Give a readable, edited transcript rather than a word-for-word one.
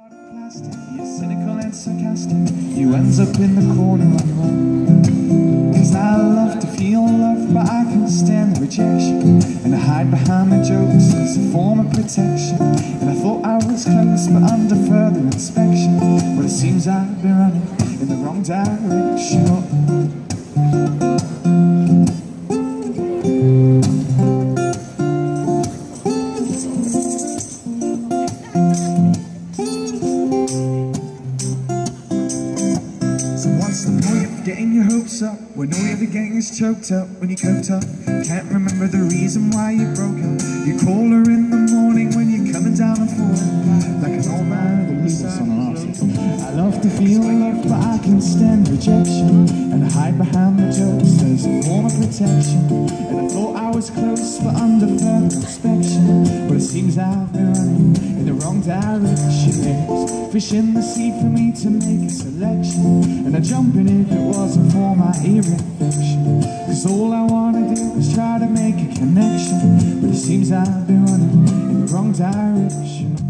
Plastic, you're cynical and sarcastic. You ends up in the corner on your own. 'Cause I love to feel love, but I can stand the rejection, and I hide behind my jokes as a form of protection. And I thought I was close, but under further inspection, well, it seems I've been running in the wrong direction. What's the point of getting your hopes up when all you're getting is choked up? When you coped up, can't remember the reason why you broke up. You call her in the morning when you're coming down the floor, like an old man with a side road. I love to feel love, but I can stand rejection, and I hide behind the jokes as a form of protection. And I thought I was close, but under further inspection, well, it seems I've been running in the wrong direction. There's fish in the sea for me to make a selection, and I'd jump in if it wasn't for my ear infection. 'Cause all I wanna do is try to make a connection, but it seems I've been running in the wrong direction.